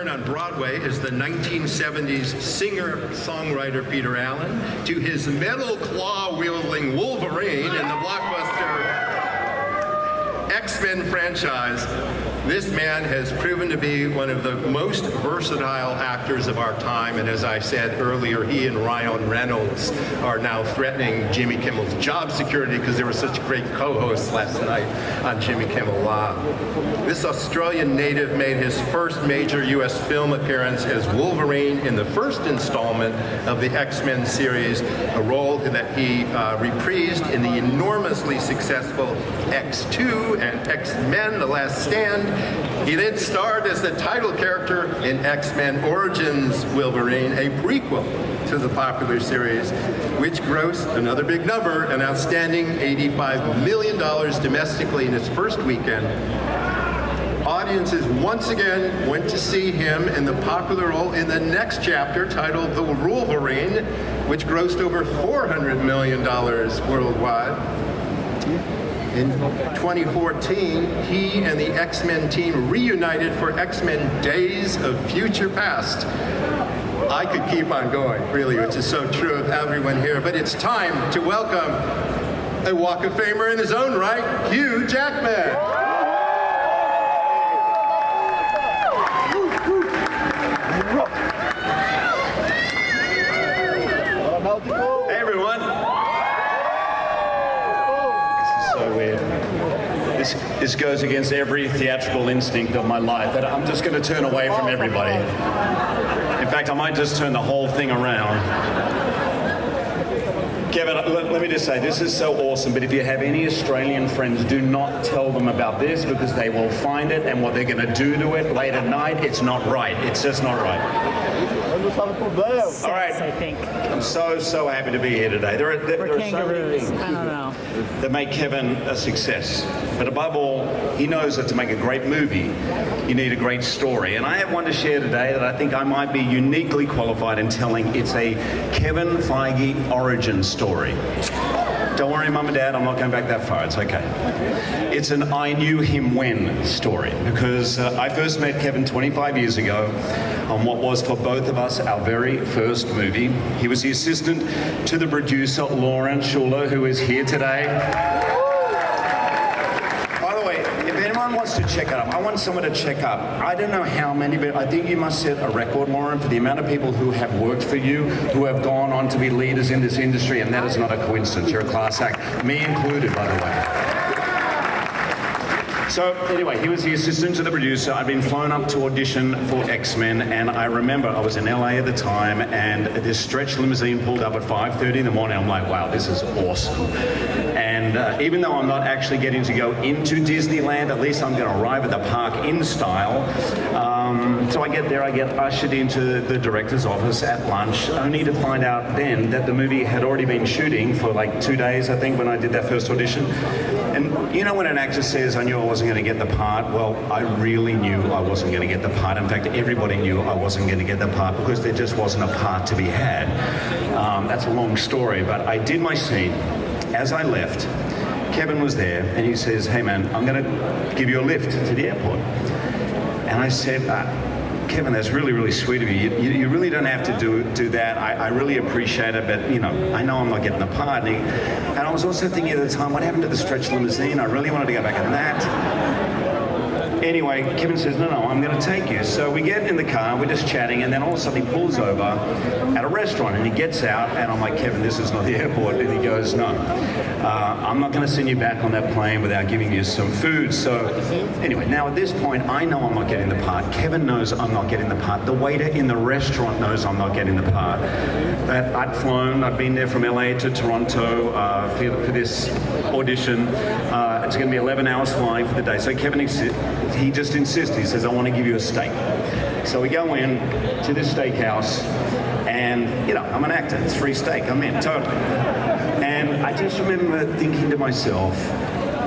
on Broadway is the 1970s singer-songwriter Peter Allen, to his metal claw-wielding Wolverine in the blockbuster X-Men franchise. This man has proven to be one of the most versatile actors of our time, and as I said earlier, he and Ryan Reynolds are now threatening Jimmy Kimmel's job security because they were such great co-hosts last night on Jimmy Kimmel Live. This Australian native made his first major U.S. film appearance as Wolverine in the first installment of the X-Men series, a role that he reprised in the enormously successful X2 and X-Men: The Last Stand. He then starred as the title character in X-Men Origins Wolverine, a prequel to the popular series, which grossed another big number, an outstanding $85 million domestically in its first weekend. Audiences once again went to see him in the popular role in the next chapter titled The Wolverine, which grossed over $400 million worldwide. In 2014, he and the X-Men team reunited for X-Men Days of Future Past. I could keep on going, really, which is so true of everyone here, but it's time to welcome a Walk of Famer in his own right, Hugh Jackman. Hey everyone. So weird. This goes against every theatrical instinct of my life, that I'm just going to turn away from everybody. In fact, I might just turn the whole thing around. Kevin, let me just say, this is so awesome, but if you have any Australian friends, do not tell them about this, because they will find it, and what they're going to do to it late at night, it's not right. It's just not right. All right. I think. I'm so happy to be here today. There are so many things I don't know. that make Kevin a success. But above all, he knows that to make a great movie, you need a great story. And I have one to share today that I think I might be uniquely qualified in telling. It's a Kevin Feige origin story. Don't worry, Mum and Dad, I'm not going back that far. It's okay. It's an I knew him when story, because I first met Kevin 25 years ago on what was for both of us our very first movie. He was the assistant to the producer, Lauren Schuler, who is here today. By the way, if anyone wants to check it up, I want someone to check up. I don't know how many, but I think you must set a record, Lauren, for the amount of people who have worked for you, who have gone on to be leaders in this industry, and that is not a coincidence. You're a class act, me included, by the way. So anyway, he was the assistant to the producer. I'd been flown up to audition for X-Men, and I remember I was in LA at the time, and this stretch limousine pulled up at 5:30 in the morning. I'm like, wow, this is awesome. And even though I'm not actually getting to go into Disneyland, at least I'm going to arrive at the park in style. So I get there, I get ushered into the director's office at lunch, only to find out then that the movie had already been shooting for like 2 days, I think, when I did that first audition. And you know when an actor says, I knew I wasn't going to get the part? Well, I really knew I wasn't going to get the part. In fact, everybody knew I wasn't going to get the part because there just wasn't a part to be had. That's a long story, but I did my scene. As I left, Kevin was there, and he says, hey man, I'm going to give you a lift to the airport. And I said, Kevin, that's really, really sweet of you. You really don't have to do that. I really appreciate it, but you know, I know I'm not getting the part. And I was also thinking at the time, what happened to the stretch limousine? I really wanted to go back on that. Anyway, Kevin says, no, I'm going to take you. So we get in the car, we're just chatting, and then all of a sudden he pulls over at a restaurant, and he gets out, and I'm like, Kevin, this is not the airport. And he goes, no, I'm not going to send you back on that plane without giving you some food. So anyway, now at this point, I know I'm not getting the part. Kevin knows I'm not getting the part. The waiter in the restaurant knows I'm not getting the part. But I'd flown, I'd been there from LA to Toronto for this audition. It's going to be 11 hours flying for the day. So Kevin, he just insists. He says, I want to give you a steak. So we go in to this steakhouse, and you know, I'm an actor. It's free steak. I'm in, totally. And I just remember thinking to myself,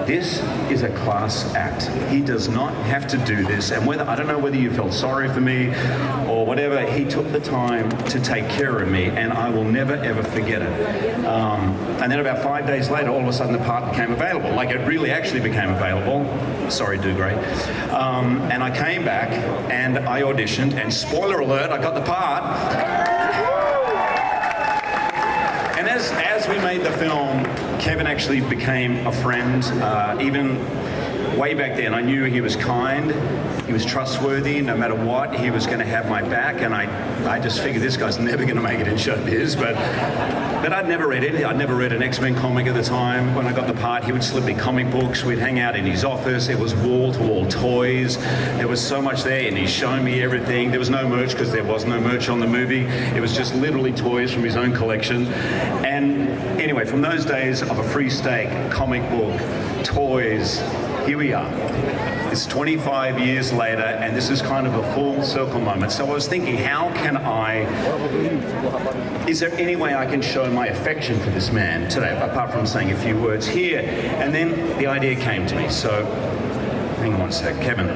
this is a class act. He does not have to do this. And whether, I don't know whether you felt sorry for me or whatever, he took the time to take care of me, and I will never ever forget it. And then about 5 days later, all of a sudden the part became available. Like, it really actually became available. Sorry, Dougray. And I came back and I auditioned, and spoiler alert, I got the part. And as we made the film, Kevin actually became a friend. Even way back then, I knew he was kind, he was trustworthy. No matter what, he was going to have my back, and I just figured this guy's never going to make it in showbiz. But I'd never read anything. I'd never read an X-Men comic at the time. When I got the part, he would slip me comic books. We'd hang out in his office. It was wall-to-wall toys. There was so much there, and he's showing me everything. There was no merch because there was no merch on the movie. It was just literally toys from his own collection. And anyway, from those days of a free steak, comic book, toys, here we are. It's 25 years later, and this is kind of a full circle moment. So I was thinking, is there any way I can show my affection for this man today, apart from saying a few words here? And then the idea came to me. So, hang on one sec, Kevin.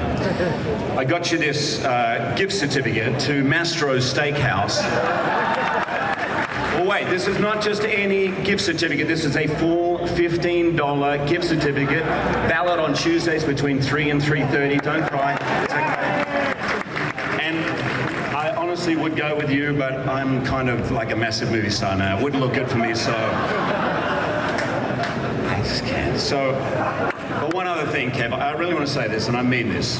I got you this gift certificate to Mastro's Steakhouse. Well, wait, this is not just any gift certificate. This is a full $15 gift certificate, valid on Tuesdays between 3 and 3:30. Don't cry. It's okay. And I honestly would go with you, but I'm kind of like a massive movie star now. It wouldn't look good for me, so I just can't. So, but one other thing, Kev, I really want to say this, and I mean this.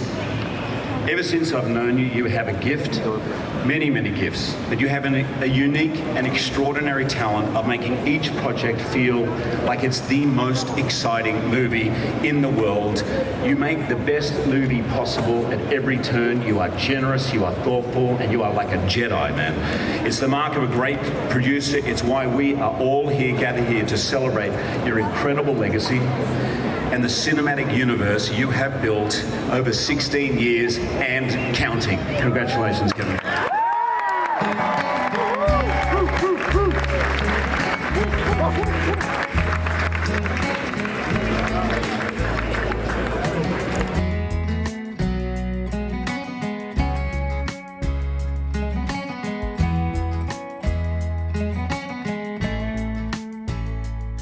Ever since I've known you, you have a gift, many, many gifts, but you have a unique and extraordinary talent of making each project feel like it's the most exciting movie in the world. You make the best movie possible at every turn. You are generous, you are thoughtful, and you are like a Jedi, man. It's the mark of a great producer. It's why we are all here, gathered here to celebrate your incredible legacy and the cinematic universe you have built over 16 years and counting. Congratulations, Kevin.